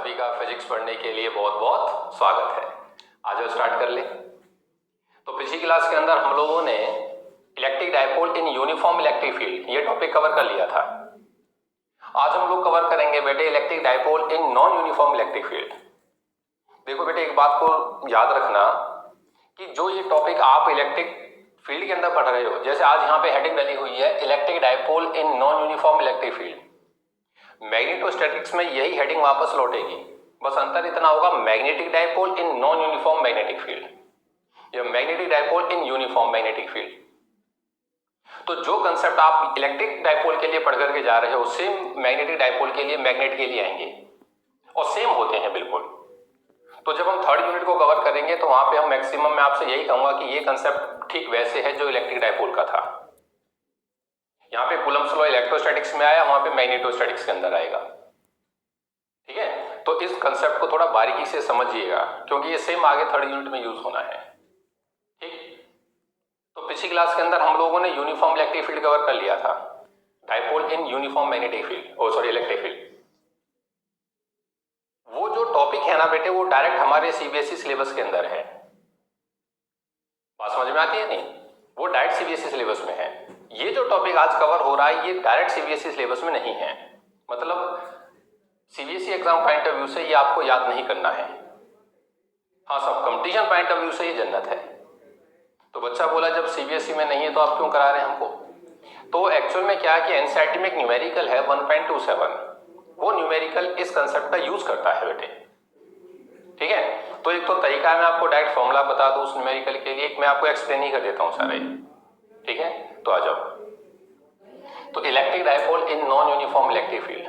सभी का फिजिक्स पढ़ने के लिए बहुत बहुत स्वागत है। आज स्टार्ट कर ले। तो पिछली क्लास के अंदर हम लोगों ने electric dipole in uniform electric field ये टॉपिक कवर कर लिया था। आज हम लोग कवर करेंगे बेटे electric dipole in non uniform electric field. देखो बेटे एक बात को याद रखना कि जो ये टॉपिक आप इलेक्ट्रिक फील्ड के अंदर पढ़ रहे हो, जैसे आज यहाँ पे हेडिंग डली हुई है electric dipole in non uniform electric field, magnetostatics में यही हेडिंग वापस लौटेगी। बस अंतर इतना होगा magnetic dipole in non uniform magnetic field या magnetic dipole in uniform magnetic field. तो जो कंसेप्ट आप इलेक्ट्रिक डायपोल के लिए पढ़ करके जा रहे हो सेम मैग्नेटिक डायपोल के लिए मैग्नेट के लिए आएंगे और सेम होते हैं बिल्कुल। तो जब हम थर्ड यूनिट को कवर करेंगे तो वहां पे हम मैक्सिमम मैं आपसे यही कहूंगा कि ये कंसेप्ट ठीक वैसे है जो इलेक्ट्रिक डायपोल का था। यहाँ पे कूलम्ब्स लॉ इलेक्ट्रोस्टैटिक्स में आया, वहां पे मैग्नेटोस्टैटिक्स के अंदर आएगा। ठीक है, तो इस कंसेप्ट को थोड़ा बारीकी से समझिएगा क्योंकि ये सेम आगे थर्ड यूनिट में यूज होना है। ठीक, तो पिछली क्लास के अंदर हम लोगों ने यूनिफॉर्म इलेक्ट्रिक फील्ड कवर कर लिया था, dipole in uniform magnetic field electric field. वो जो टॉपिक है ना बेटे वो डायरेक्ट हमारे सीबीएसई सिलेबस के अंदर है। बात समझ में आती है नहीं? वो डायरेक्ट सीबीएसई सिलेबस में है। ये जो टॉपिक आज कवर हो रहा है ये डायरेक्ट सीबीएसई सिलेबस में नहीं है, मतलब CBSE exam point of view से ये आपको याद नहीं करना है। हाँ, सब कंपटीशन पॉइंट ऑफ व्यू से ये जन्नत है। तो बच्चा बोला जब सीबीएसई में नहीं है तो आप क्यों करा रहे हैं हमको? तो एक्चुअल में क्या है कि एनसीईआरटी में एक न्यूमेरिकल है 1.27, वो न्यूमेरिकल इस कंसेप्ट का यूज करता है बेटे। ठीक है, तो एक तो तरीका है मैं आपको डायरेक्ट फॉर्मूला बता दूं उस न्यूमेरिकल के लिए, मैं आपको एक्सप्लेन ही कर देता हूं सारे। ठीक है, तो आ जाओ। तो electric dipole in non uniform electric field,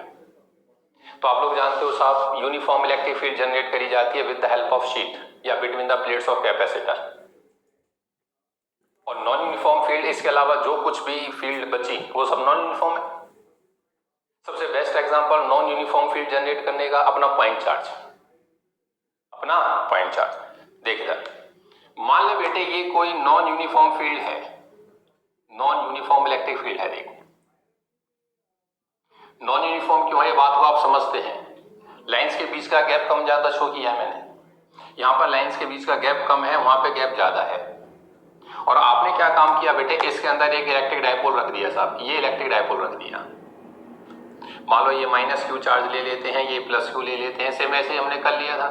तो आप लोग जानते हो साहब यूनिफॉर्म इलेक्ट्रिक फील्ड जनरेट करी जाती है with the help of sheet या between the plates of capacitor. और नॉन यूनिफॉर्म फील्ड इसके अलावा जो कुछ भी फील्ड बची वो सब नॉन यूनिफॉर्म है। सबसे best example non uniform field generate करने का अपना पॉइंट चार्ज, अपना पॉइंट चार्ज। देख इधर, मान ले बेटे ये कोई नॉन यूनिफॉर्म फील्ड है, नॉन यूनिफॉर्म इलेक्ट्रिक फील्ड है। देख नॉन यूनिफॉर्म क्यों है ये बात को आप समझते हैं। लाइंस के बीच का गैप कम ज्यादा शो किया है मैंने, यहां पर लाइंस के बीच का गैप कम है, वहां पे गैप ज्यादा है। और आपने क्या काम किया बेटे, इसके अंदर एक इलेक्ट्रिक डायपोल रख दिया साहब, ये इलेक्ट्रिक डायपोल रख दिया। मान लो ये माइनस क्यू चार्ज ले लेते हैं, ये प्लस क्यू ले लेते हैं, सेम ऐसे हमने कर लिया था,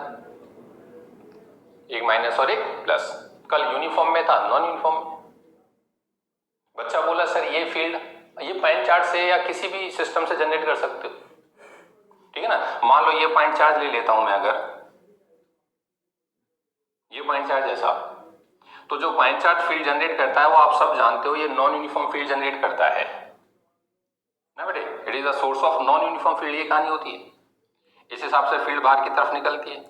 एक माइनस और एक प्लस। कल यूनिफॉर्म में था, नॉन यूनिफॉर्म में। बच्चा बोला सर ये फील्ड ये पॉइंट चार्ज से या किसी भी सिस्टम से जनरेट कर सकते हो। ठीक है ना, मान लो ये पॉइंट चार्ज ले लेता हूं मैं, अगर ये पॉइंट चार्ज ऐसा, तो जो पॉइंट चार्ज फील्ड जनरेट करता है वो आप सब जानते हो ये नॉन यूनिफॉर्म फील्ड जनरेट करता है ना बेटे। It is the source of non uniform field, ये कहानी होती है। इस हिसाब से फील्ड बाहर की तरफ निकलती है।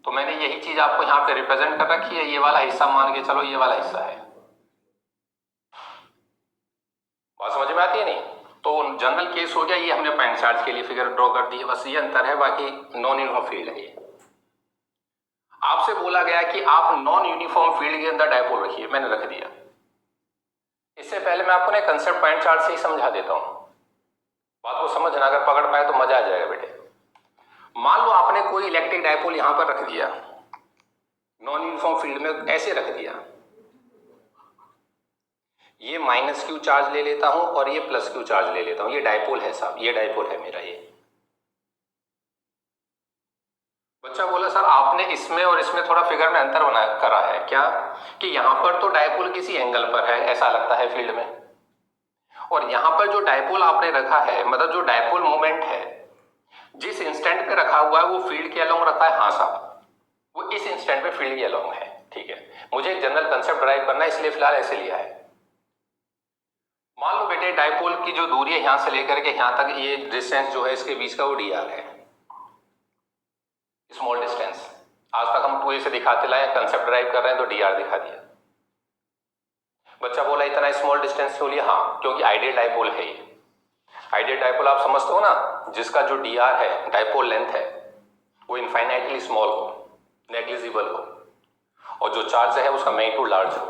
तो मैंने यही चीज आपको यहां पे रिप्रेजेंट कर रखी है, ये वाला हिस्सा मान के चलो ये वाला हिस्सा है। बात समझ में आती है नहीं? तो जनरल केस हो गया, ये हमने पॉइंट चार्ज के लिए फिगर ड्रॉ कर दी है, बस ये अंतर है, बाकी नॉन यूनिफॉर्म फील्ड है ये। आपसे बोला गया कि आप नॉन यूनिफॉर्म फील्ड के अंदर डायपोल रखिए, मैंने रख दिया। इससे पहले मैं आपको ना कंसेप्ट पॉइंट चार्ज से ही समझा देता हूं, बात को समझना, अगर पकड़ पाए तो मजा आ जाएगा बेटे। मान लो आपने कोई इलेक्ट्रिक डायपोल यहां पर रख दिया, नॉन यूनिफॉर्म फील्ड में ऐसे रख दिया, ये माइनस क्यू चार्ज ले लेता हूं और ये प्लस क्यू चार्ज ले लेता हूं, ये डायपोल है साहब, ये डायपोल है मेरा ये। बच्चा बोला सर आपने इसमें और इसमें थोड़ा फिगर में अंतर बना करा है क्या, कि यहां पर तो डायपोल किसी एंगल पर है ऐसा लगता है फील्ड में, और यहां पर जो डायपोल आपने रखा है, मतलब जो डायपोल मोमेंट है जिस इंस्टेंट पे रखा हुआ है वो फील्ड के अलोंग रखा है। हाँ साहब, वो इस इंस्टेंट पे फील्ड के अलोंग है। ठीक है, मुझे एक जनरल कंसेप्ट ड्राइव करना है इसलिए फिलहाल ऐसे लिया है। मान लो बेटे डायपोल की जो दूरी है यहां से लेकर के यहां तक, ये डिस्टेंस जो है इसके बीच का वो dr है, स्मॉल डिस्टेंस। आज तक हम 2a से दिखाते लाए, कंसेप्ट ड्राइव कर रहे हैं तो dr दिखा दिया। बच्चा बोला इतना स्मॉल डिस्टेंस क्यों लिया? हाँ, क्योंकि आइडियल डायपोल है ये। आइडियल डायपोल आप समझते हो ना, जिसका जो dr है, डायपोल लेंथ है, वो इनफाइनाइटली स्मॉल हो, नेग्लिजिबल हो, और जो चार्ज है उसका मैग्नीट्यूड लार्ज हो,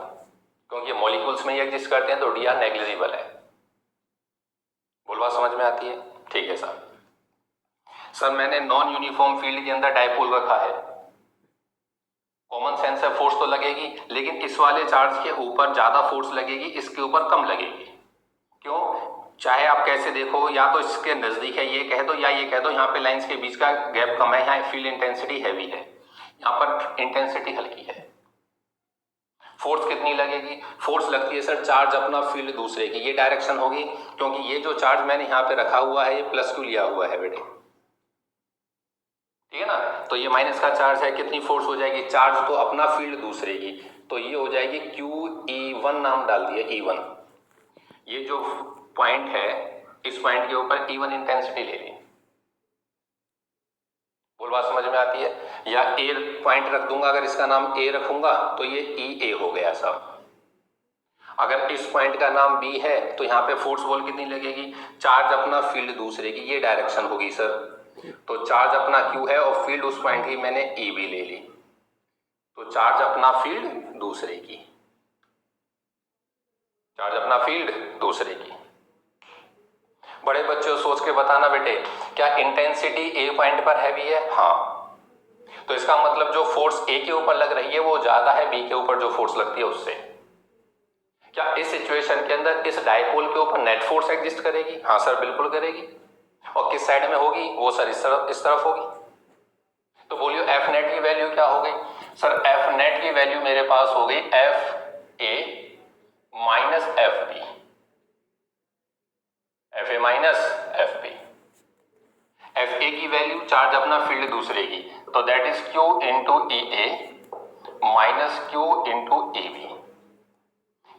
क्योंकि ये मॉलिक्यूल्स में ही एग्जिस्ट करते हैं तो dr नेग्लिजिबल है। बोल बात समझ में आती है? ठीक है साहब। सर मैंने नॉन यूनिफॉर्म फील्ड के अंदर डायपोल रखा है, कॉमन सेंस है, फोर्स तो लगेगी, लेकिन इस वाले चार्ज के ऊपर ज्यादा फोर्स लगेगी, इसके ऊपर कम लगेगी। क्यों? चाहे आप कैसे देखो, या तो इसके नजदीक है ये कह दो, या ये कह दो यहाँ पे लाइंस के बीच का गैप कम है, यहाँ फील्ड इंटेंसिटी हैवी है, यहाँ पर इंटेंसिटी हल्की है। फोर्स कितनी लगेगी? फोर्स लगती है सर चार्ज अपना फील्ड दूसरे की, ये डायरेक्शन होगी, क्योंकि ये जो चार्ज मैंने यहाँ पे रखा हुआ है ये प्लस क्यू लिया हुआ है बेटे, ठीक है ना। तो ये माइनस का चार्ज है, कितनी फोर्स हो जाएगी? चार्ज तो अपना फील्ड दूसरे की, तो ये हो जाएगी QE1, नाम डाल दिया E1। ये जो पॉइंट है इस पॉइंट के ऊपर E1 इंटेंसिटी ले ली। बोल बात समझ में आती है? या ए पॉइंट रख दूंगा, अगर इसका नाम ए रखूंगा तो ये EA हो गया सब। अगर इस पॉइंट का नाम B है तो यहाँ पे फोर्स बॉल कितनी लगेगी? चार्ज अपना फील्ड दूसरे की, ये डायरेक्शन होगी सर। तो चार्ज अपना Q है और फील्ड उस पॉइंट की मैंने EB ले ली, तो चार्ज अपना फील्ड दूसरे की, चार्ज अपना फील्ड दूसरे की। बड़े बच्चों सोच के बताना बेटे, क्या इंटेंसिटी ए पॉइंट पर हैवी है? हाँ, तो इसका मतलब जो फोर्स ए के ऊपर लग रही है वो ज्यादा है बी के ऊपर जो फोर्स लगती है उससे। क्या इस सिचुएशन के अंदर इस डायपोल के ऊपर नेट फोर्स एग्जिस्ट करेगी? हाँ सर बिल्कुल करेगी। और किस साइड में होगी? वो सर इस तरफ होगी। तो बोलियो एफ नेट की वैल्यू क्या हो गई? सर एफ नेट की वैल्यू मेरे पास हो गई F A minus F B, F A minus F B. F A की वैल्यू चार्ज अपना फील्ड दूसरे की, तो that is q into E A minus q into E B.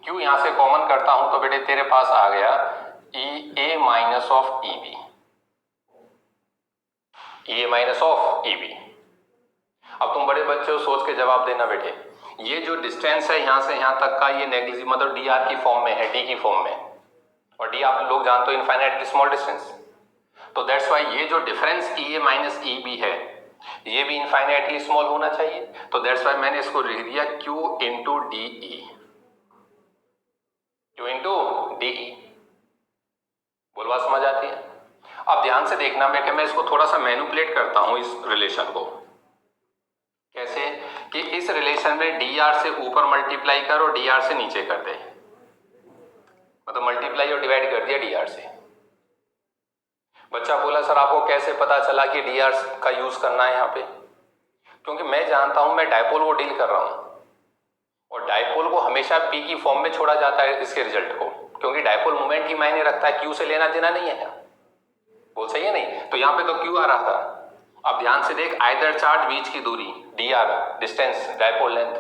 Q यहां से कॉमन करता हूं तो बेटे तेरे पास आ गया E A minus of E B, E A minus of E B. अब तुम बड़े बच्चे हो सोच के जवाब देना बेटे, ये जो डिस्टेंस है यहां से यहां तक का ये नेग्लिजिबल मतलब डी आर की फॉर्म में है, डी की फॉर्म में, और डी आप लोग जानते हो इनफाइनाइटली स्मॉल डिस्टेंस, तो दैट्स वाई ये जो difference E A minus E B है ये भी इनफाइनाइटली स्मॉल होना चाहिए, तो दैट्स वाई मैंने इसको लिख दिया क्यू इंटू डी ई, क्यू इंटू डी ई। बोल बात समझ आती है? अब ध्यान से देखना बेटे, मैं इसको थोड़ा सा मैनिपुलेट करता हूं इस रिलेशन को। कैसे? कि इस रिलेशन में डी आर से ऊपर मल्टीप्लाई कर और डी आर से नीचे कर दे, मतलब मल्टीप्लाई और डिवाइड कर दिया डी आर से। बच्चा बोला सर आपको कैसे पता चला कि डी आर का यूज करना है यहाँ पे? क्योंकि मैं जानता हूं मैं डायपोल को डील कर रहा हूं, और डायपोल को हमेशा पी की फॉर्म में छोड़ा जाता है इसके रिजल्ट को, क्योंकि डायपोल मोमेंट ही मायने रखता है, क्यू से लेना देना नहीं है। बोल सही है नहीं? तो यहाँ पे तो क्यू आ रहा था। अब ध्यान से देख, आइदर चार्ज बीच की दूरी D R distance dipole length,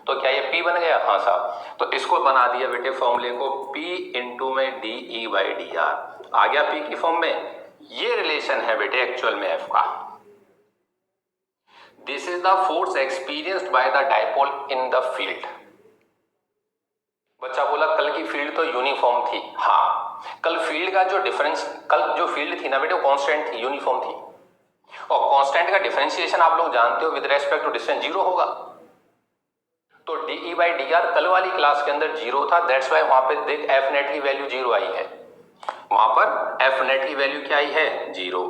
तो क्या ये पी बन गया? हाँ साहब, तो इसको बना दिया बेटे फॉर्मूले को पी इंटू में D E by D R, आ गया पी की फॉर्म में। ये रिलेशन है बेटे एक्चुअल में एफ का। This is the force experienced by the dipole in the field. बच्चा बोला कल की फील्ड तो यूनिफॉर्म थी। हाँ, कल फील्ड का जो डिफरेंस, कल जो फील्ड थी ना बेटे कांस्टेंट थी, यूनिफॉर्म थी, और कांस्टेंट का डिफरेंशिएशन आप लोग जानते हो with respect to distance zero होगा। तो d E by D r कल वाली क्लास के अंदर जीरो था, दैट्स वाई वहां पे देख एफ नेट की वैल्यू जीरो आई है, वहां पर एफ नेट की वैल्यू क्या आई है? Zero.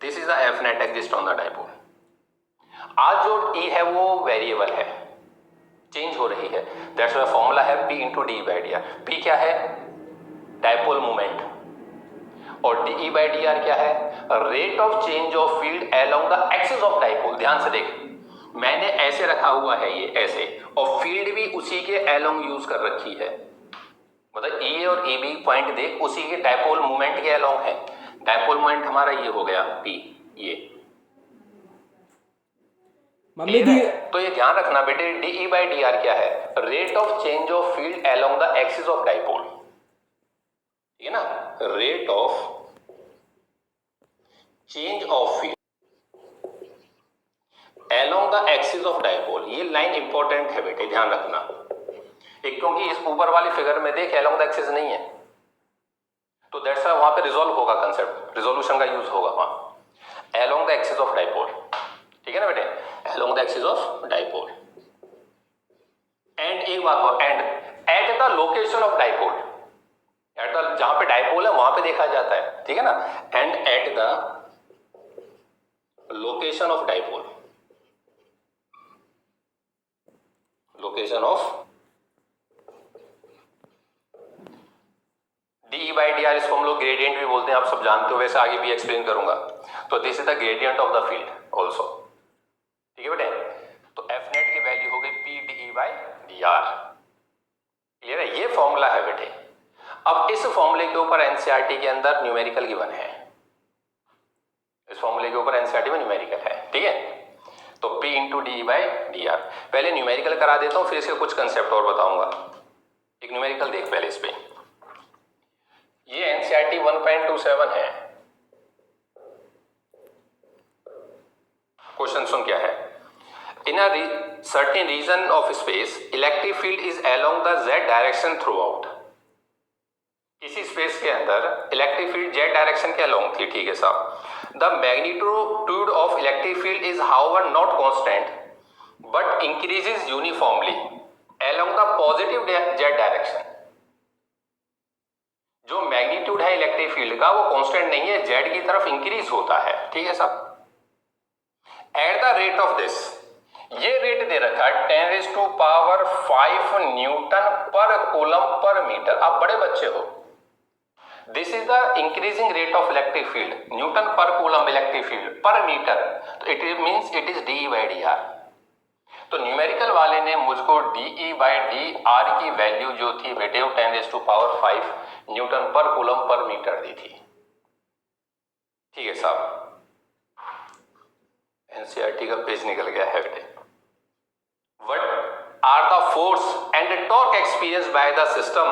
This is the F net exist on the dipole. आज जो ई है वो वेरिएबल है, चेंज हो रही है, दैट्स वाई फॉर्मूला है P into D by D R. P क्या है? डायपोल मोमेंट, और D E by D R क्या है? Rate of change of field along the axis of dipole. ध्यान से देख, मैंने ऐसे रखा हुआ है ये ऐसे, और फील्ड भी उसी के अलोंग यूज कर रखी है, मतलब ई ए और ई बी पॉइंट देख उसी के डायपोल मोमेंट के अलोंग है। डायपोल मोमेंट हमारा ये हो गया पी, ये मम्मी दी। तो ये ध्यान रखना बेटे, D E by D R क्या है? Rate of change of field along the axis of dipole, ठीक है ना? Rate of change of field along the axis of dipole. ये लाइन इंपॉर्टेंट है बेटे, ध्यान रखना। एक क्योंकि इस ऊपर वाली फिगर में देख अलोंग द एक्सिस नहीं है, तो दैट्स व्हाई वहां पे रिजॉल्व होगा कंसेप्ट, रिजोल्यूशन का यूज होगा वहां, along the axis of dipole, ठीक है ना बेटे? Along the axis of dipole. And एक बात और, and at the location of dipole, at the, जहां पे डायपोल है वहां पे देखा जाता है, ठीक है ना, and at the location of dipole, location of D by D R, इसको हम लोग ग्रेडियंट भी बोलते हैं, आप सब जानते हो, वैसे आगे भी एक्सप्लेन करूंगा। तो this is the gradient of the field also, ठीक है बेटे। तो एफ नेट की वैल्यू हो गई P D by D R, clear है, ये फॉर्मूला है बेटे। अब इस फॉर्मूले के ऊपर एनसीईआरटी के अंदर न्यूमेरिकल गिवन है, इस फॉर्मूले के ऊपर एनसीईआरटी में न्यूमेरिकल है, ठीक है। तो P into D by D R, पहले न्यूमेरिकल करा देता हूं, फिर इसके कुछ कंसेप्ट और बताऊंगा। एक न्यूमेरिकल देख पहले इस पे, ये एनसीईआरटी 1.27 है। क्वेश्चन सुन क्या है, in a certain region of space electric field is along the Z direction throughout. किसी स्पेस के अंदर इलेक्ट्रिक फील्ड जेड डायरेक्शन के अलोंग थी, ठीक है साहब। The magnitude of electric field is however not constant but increases uniformly along the positive Z direction. जो magnitude है इलेक्ट्रिक फील्ड का वो कांस्टेंट नहीं है, जेड की तरफ इंक्रीज होता है, ठीक है साहब। At the rate of this, ये रेट दे रखा है 10⁵ न्यूटन पर कूलम पर मीटर। आप बड़े बच्चे हो, this is the increasing rate of electric field, Newton पर कूलम इलेक्ट्रिक फील्ड पर मीटर, तो it means it is D by D R. तो न्यूमेरिकल वाले ने मुझको डी बाई डी आर की वैल्यू जो थी बेटे वो 10⁵ न्यूटन पर कूलम पर मीटर दी थी, ठीक है साहब। एनसीईआरटी का पेज निकल गया है बेटे। What are the force and torque experience by the system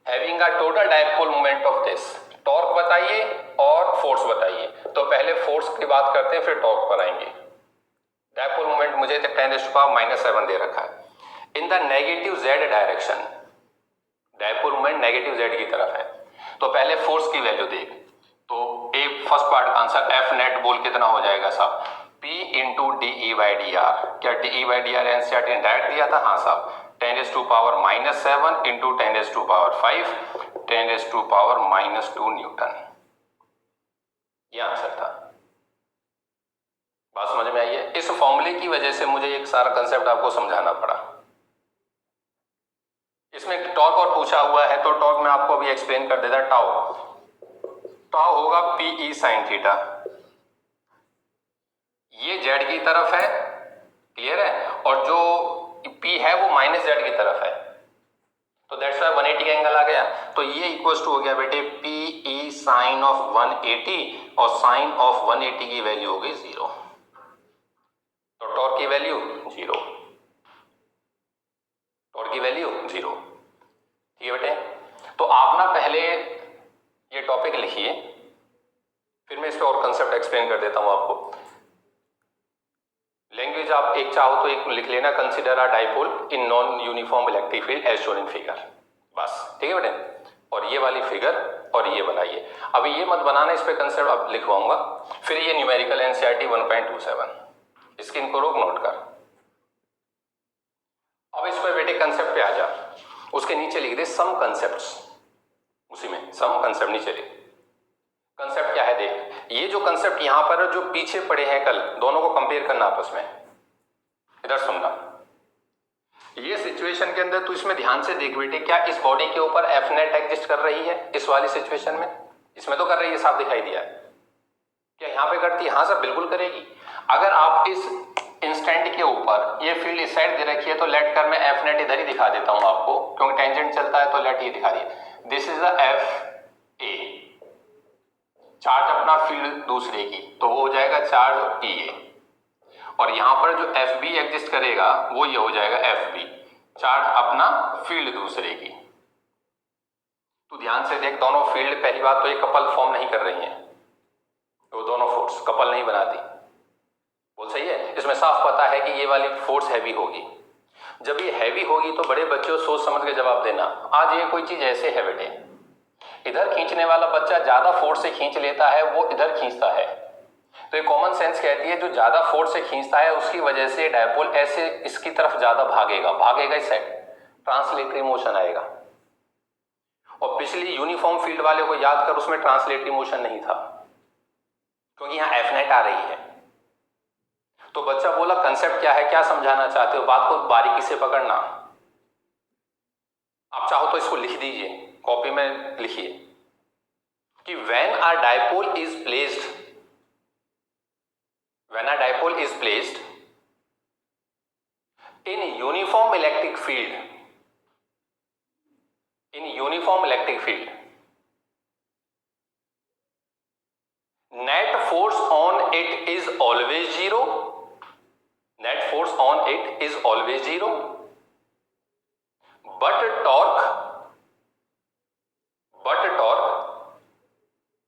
having a total dipole moment of this. Torque बताइए और फोर्स बताइए। तो पहले फोर्स की बात करते हैं, फिर टॉर्क पर आएंगे। डायपोल मोमेंट मुझे 10⁻⁷ दे रखा है। In the negative Z direction, dipole moment negative Z की तरफ है। तो पहले फोर्स की वैल्यू देख, तो ए फर्स्ट पार्ट का आंसर एफ नेट बोल कितना हो जाएगा साहब, P into D E by D R. क्या D E by D R NCERT ने डायरेक्ट दिया था? हाँ साहब, 10⁻⁻7 इंटू 10⁵ 10⁻⁻2 न्यूटन, ये आंसर था। बात समझ में आई है? इस फॉर्मूले की वजह से मुझे एक सारा कंसेप्ट आपको समझाना पड़ा। इसमें टॉर्क और पूछा हुआ है, तो टॉर्क मैं आपको अभी एक्सप्लेन कर देता। टाउ होगा पी ई साइन थीटा, ये जेड की तरफ है, क्लियर है, और जो पी है वो माइनस जेड की तरफ है, तो दैट्स वाई 180 का एंगल आ गया। तो ये इक्वल्स टू हो गया बेटे पी ई साइन ऑफ 180, और साइन ऑफ 180 की वैल्यू हो गई 0। तो टॉर्क की वैल्यू 0, टॉर्क की वैल्यू 0, ठीक है बेटे। तो आप ना पहले ये टॉपिक लिखिए, फिर मैं इस पे और कंसेप्ट एक्सप्लेन कर देता हूं आपको। लैंग्वेज आप एक चाहो तो एक लिख लेना, consider a dipole in non uniform electric field as shown in figure, बस, ठीक है बेटे। और ये वाली फिगर और ये बनाइए। अभी ये मत बनाना, इस पे कंसेप्ट अब लिखवाऊंगा। फिर ये न्यूमेरिकल एनसीईआरटी 1.27, इसकी इनको रोक नोट कर। अब इस पे बेटे कंसेप्ट पे आ जा, उसके नीचे लिख दे सम कंसेप्ट्स, उसी में सम कंसेप्ट नीचे लिख। कंसेप्ट क्या है देख, ये जो कंसेप्ट यहां पर जो पीछे पड़े हैं कल, दोनों को कंपेयर करना आपस में। इधर सुनना, ये सिचुएशन के अंदर तू इसमें ध्यान से देख बेटे, क्या इस बॉडी के ऊपर एफ नेट एग्जिस्ट कर रही है इस वाली सिचुएशन में? इसमें तो कर रही है, साफ दिखाई दिया है। क्या यहां पे करती है? हाँ सर बिल्कुल करेगी। अगर आप इस इंस्टेंट के ऊपर ये फील्ड इस साइड दे रखी है, तो लेट कर मैं एफ नेट इधर ही दिखा देता हूं आपको, क्योंकि टेंजेंट चलता है, तो लेट ये दिखा दिया। This is the F A, charge अपना फील्ड दूसरे की, तो वो हो जाएगा चार्ज ई ए, और यहां पर जो एफ बी एग्जिस्ट करेगा वो ये हो जाएगा एफ बी, चार्ज अपना फील्ड दूसरे की। तो ध्यान से देख, दोनों फील्ड, पहली बात तो ये कपल फॉर्म नहीं कर रही हैं, तो दोनों फोर्स कपल नहीं बनाती, बोल सही है। इसमें साफ पता है कि ये वाली फोर्स हैवी होगी। जब ये हैवी होगी तो बड़े बच्चों सोच समझ के जवाब देना। आज ये कोई चीज ऐसे है बेटे, इधर खींचने वाला बच्चा ज्यादा फोर्स से खींच लेता है, वो इधर खींचता है, तो ये कॉमन सेंस कहती है जो ज्यादा फोर्स से खींचता है उसकी वजह से डायपोल ऐसे इसकी तरफ ज्यादा भागेगा, इस साइड ट्रांसलेटरी मोशन आएगा। और पिछली यूनिफॉर्म फील्ड वाले को याद कर, उसमें ट्रांसलेटरी मोशन नहीं था, क्योंकि यहां एफ नेट आ रही है। तो बच्चा बोला कंसेप्ट क्या है, क्या समझाना चाहते हो, बात को बारीकी से पकड़ना। आप चाहो तो इसको लिख दीजिए, कॉपी में लिखिए कि when a dipole is placed, when a dipole is placed in uniform electric field, in uniform electric field, net force on it is always zero, net force on it is always zero, but torque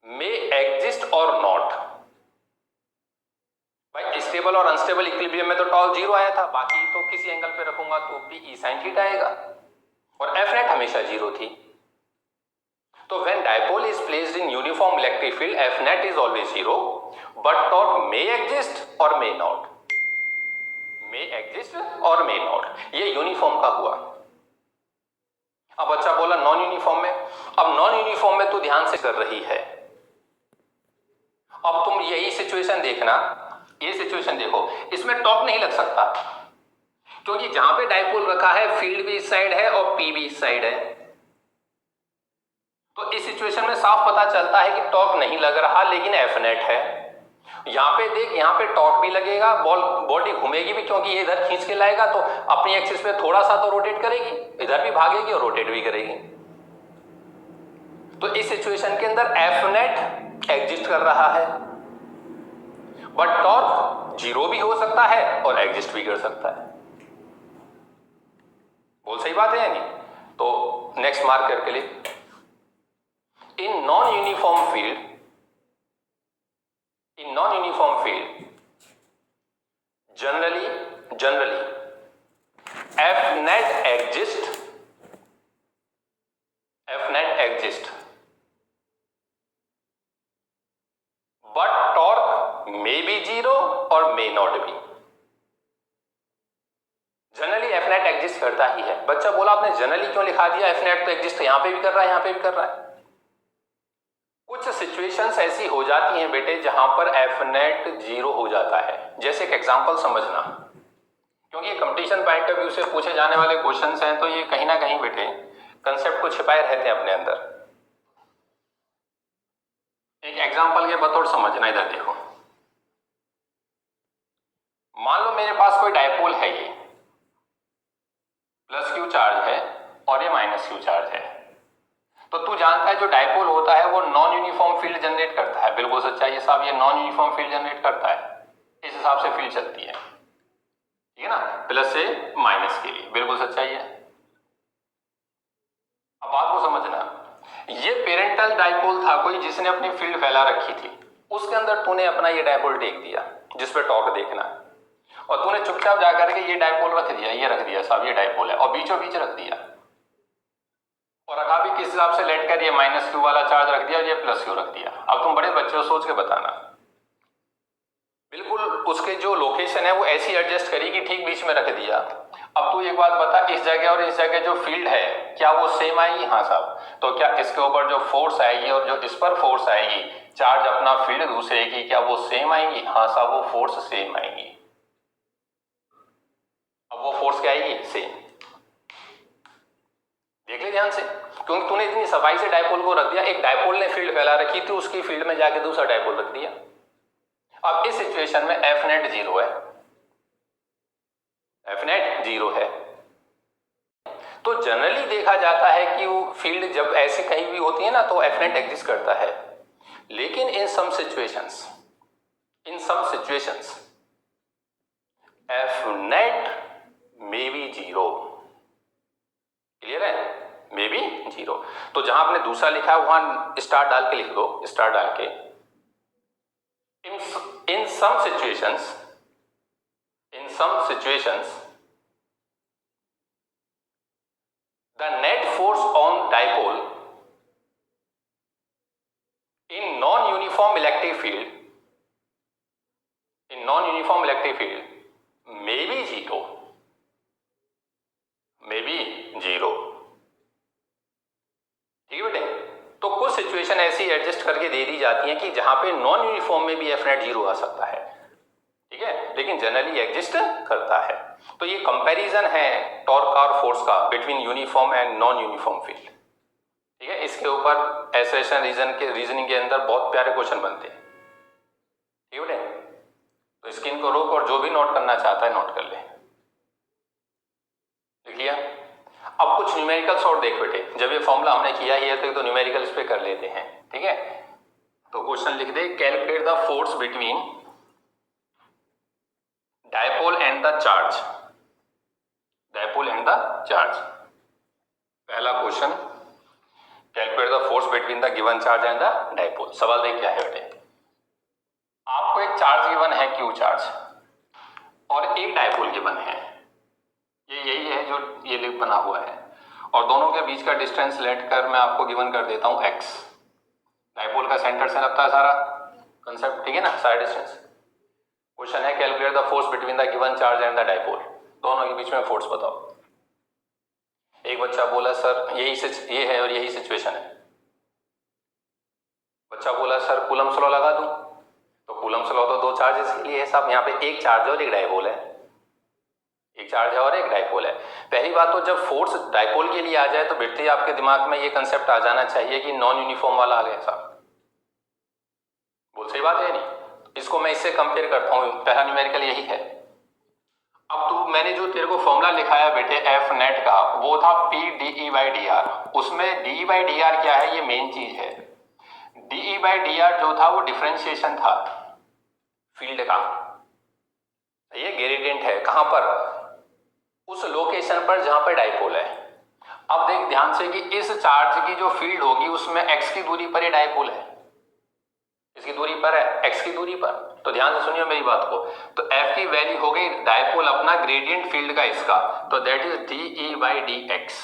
may exist or not। भाई stable और unstable equilibrium में तो torque zero आया था, बाकी तो किसी angle पे रखूंगा तो पी ई साइन थीटा आएगा, और एफ नेट हमेशा जीरो थी। तो when dipole is placed in uniform electric field, F net is always zero, but torque may exist और मे नॉट, मे एग्जिस्ट और मे नॉट। ये यूनिफॉर्म का हुआ। अब बच्चा बोला नॉन यूनिफॉर्म में, अब नॉन यूनिफॉर्म में तो ध्यान से कर रही है। अब तुम यही सिचुएशन देखना, ये सिचुएशन देखो, इसमें टॉर्क नहीं लग सकता, क्योंकि जहां पे डायपोल रखा है फील्ड भी इस साइड है और पी भी इस साइड है। तो इस सिचुएशन में साफ पता चलता है कि टॉर्क नहीं लग रहा, लेकिन एफ नेट है। यहां पे देख, यहां पे टॉर्क भी लगेगा, बॉडी घूमेगी भी, क्योंकि ये इधर खींच के लाएगा तो अपनी एक्सिस पे थोड़ा सा तो रोटेट करेगी, इधर भी भागेगी और रोटेट भी करेगी। तो इस सिचुएशन के अंदर एफ नेट एग्जिस्ट कर रहा है, बट टॉर्क जीरो भी हो सकता है और एग्जिस्ट भी कर सकता है। बोल सही बात है या नहीं? तो नेक्स्ट मार्क करके लिए, in non uniform field, in non uniform field generally F net exist, but torque may be zero और may not be. Generally F net exist करता ही है। बच्चा बोला आपने जनरली क्यों लिखा दिया, एफ नेट तो एग्जिस्ट यहां पे भी कर रहा है, यहां पे भी कर रहा है। कुछ सिचुएशंस ऐसी हो जाती हैं बेटे जहां पर एफ नेट जीरो हो जाता है। जैसे एक एग्जांपल समझना, क्योंकि ये कंपटीशन पॉइंट ऑफ व्यू से पूछे जाने वाले क्वेश्चंस हैं, तो ये कहीं ना कहीं बेटे कंसेप्ट को छिपाए रहते हैं अपने अंदर। एक एग्जांपल के बतौर समझना, इधर देखो, मान लो मेरे पास कोई डायपोल है, ये प्लस क्यू चार्ज है और ये माइनस क्यू चार्ज है। तो तू जानता है जो डायपोल होता है वो नॉन यूनिफॉर्म फील्ड जनरेट करता है। बिल्कुल सच्चाई है साहब, ये नॉन यूनिफॉर्म फील्ड जनरेट करता है, इस हिसाब से फील्ड चलती है, ठीक है ना, प्लस से माइनस के लिए। बिल्कुल सच्चाई है। अब बात को समझना, ये पेरेंटल डायपोल था कोई जिसने अपनी फील्ड फैला रखी थी, उसके अंदर तूने अपना ये डायपोल टेक दिया जिसपे टॉर्क देखना है, और तूने चुपचाप जाकर के ये डायपोल रख दिया, ये रख दिया साहब ये डायपोल है, और बीचों बीच रख दिया, और रखा भी किस हिसाब से, लेट कर ये माइनस क्यू वाला चार्ज रख दिया और ये प्लस क्यू रख दिया। अब तुम बड़े बच्चे हो, सोच के बताना, बिल्कुल उसके जो लोकेशन है वो ऐसी एडजस्ट करी कि ठीक बीच में रख दिया। अब तू एक बात बता, इस जगह और इस जगह जो फील्ड है क्या वो सेम आएगी? हाँ साहब। तो क्या इसके ऊपर जो फोर्स आएगी और जो इस पर फोर्स आएगी, चार्ज अपना फील्ड दूसरे की, क्या वो सेम आएंगी? हाँ साहब, वो फोर्स सेम आएंगी। अब वो फोर्स क्या आएगी? सेम। देख ले ध्यान से, क्योंकि तूने इतनी सफाई से डायपोल को रख दिया, एक डायपोल ने फील्ड फैला रखी थी, उसकी फील्ड में जाके दूसरा डायपोल रख दिया। अब इस सिचुएशन में एफ नेट जीरो है, एफ नेट जीरो है। तो जनरली देखा जाता है कि वो फील्ड जब ऐसे कहीं भी होती है ना तो एफ नेट एग्जिस्ट करता है, लेकिन in some situations F net may be zero. Clear है? May be zero. तो जहां आपने दूसरा लिखा है वहां स्टार डाल के लिख दो, स्टार डाल के, in some situations the net force on dipole in non-uniform electric field may be zero, ठीक है सिचुएशन ऐसी एडजस्ट करके दे दी जाती है कि जहां पे नॉन यूनिफॉर्म में भी एफ नेट 0 आ सकता है, ठीक है, लेकिन जनरली एग्जिस्ट करता है। तो ये कंपैरिजन है टॉर्क और फोर्स का between uniform and non uniform field, ठीक है। इसके ऊपर एक्सलेशन रीजनिंग के अंदर बहुत प्यारे क्वेश्चन बनते हैं, ठीक है। तो स्क्रीन को रोक और जो भी नोट करना चाहता है नोट कर ले, लिख लिया। अब कुछ न्यूमेरिकल्स और देख बेटे, जब ये फॉर्मूला हमने किया ही है तो न्यूमेरिकल्स पे कर लेते हैं, ठीक है। तो क्वेश्चन लिख दे, calculate the force between dipole and the charge, dipole and the charge. पहला question, calculate the force between the given charge and the dipole. सवाल देख क्या है बेटे, आपको एक चार्ज गिवन है क्यू चार्ज और एक डायपोल गिवन है, ये यही है जो ये लिंक बना हुआ है, और दोनों के बीच का डिस्टेंस लेट कर मैं आपको गिवन कर देता हूं x। डायपोल का सेंटर से लगता है सारा कंसेप्ट, ठीक है ना, सारा डिस्टेंस। क्वेश्चन है calculate the force between the given charge and the dipole, दोनों के बीच में फोर्स बताओ। एक बच्चा बोला सर ये है और यही सिचुएशन है। बच्चा बोला सर कूलम्स लॉ लगा दूं, तो कूलम्स लॉ तो दो चार्जेस के लिए है साहब, यहाँ पे एक चार्ज और एक डायपोल है, एक चार्ज है और एक डायपोल है। पहली बात तो जब फोर्स डायपोल के लिए आ जाए तो बिल्कुल आपके दिमाग में ये कंसेप्ट आ जाना चाहिए कि नॉन यूनिफॉर्म वाला आ गया साहब, बोल सही बात है नहीं। इसको मैं इससे कंपेयर करता हूं, पहला न्यूमेरिकल यही है। अब तू मैंने जो तेरे को फॉर्मूला लिखाया बेटे एफ नेट का, वो था P D E by D R. उसमें D E by D R क्या है, ये मेन चीज है। D E by D R जो था वो डिफरेंशिएशन था फील्ड का, ये ग्रेडियंट है कहां पर, उस लोकेशन पर जहां पर डायपोल है। अब देख ध्यान से कि इस चार्ज की जो फील्ड होगी उसमें x की दूरी पर ये डायपोल है, इसकी दूरी पर है x की दूरी पर। तो ध्यान से सुनिए मेरी बात को, तो f की वैल्यू हो गई डायपोल अपना ग्रेडियंट फील्ड का इसका, तो that is D E by d x,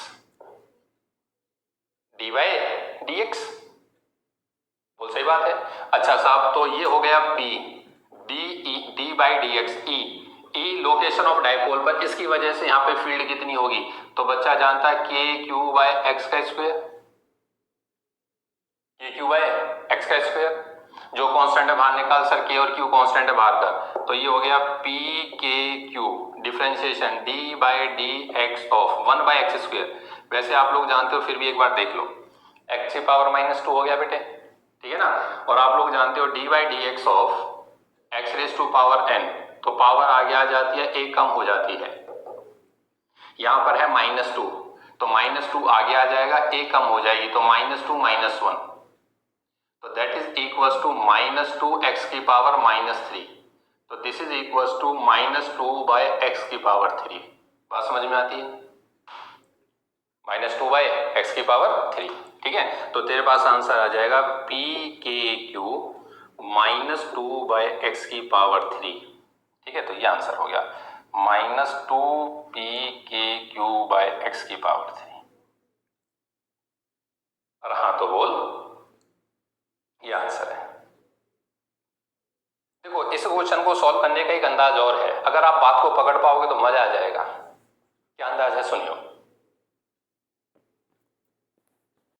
D by d x, बोल सही बात है। अच्छा साहब तो ये हो गया p D by d x E location of dipole पर, इसकी वजह से यहाँ पे फील्ड कितनी होगी, तो बच्चा जानता है के क्यू बाय एक्स का स्क्वायर, के क्यू बाय एक्स का स्क्वायर। जो कांस्टेंट है बाहर निकाल सर, के और क्यू कांस्टेंट है बाहर का, तो ये हो गया p k q differentiation d by d x of 1 by x square. वैसे आप लोग जानते हो फिर भी एक बार देख लो, एक्स की पावर -2 हो गया बेटे, ठीक है ना। और आप लोग जानते हो d by d x of x raise to power n, तो पावर आगे आ जाती है, एक कम हो जाती है, यहां पर है -2, तो -2 आगे आ जाएगा, एक कम हो जाएगी, तो -2 -1, तो that is equals to -2 x की पावर -3, तो this is equals to -2 by x की पावर 3। बात समझ में आती है, -2 बाय एक्स की पावर 3, ठीक है। तो तेरे पास आंसर आ जाएगा P k Q -2 by x की पावर 3, ठीक है। तो ये आंसर हो गया -2 P k Q by x की पावर 3। और हाँ तो बोल, ये आंसर है। देखो इस क्वेश्चन को सॉल्व करने का एक अंदाज और है, अगर आप बात को पकड़ पाओगे तो मजा आ जाएगा। क्या अंदाज है सुनियो,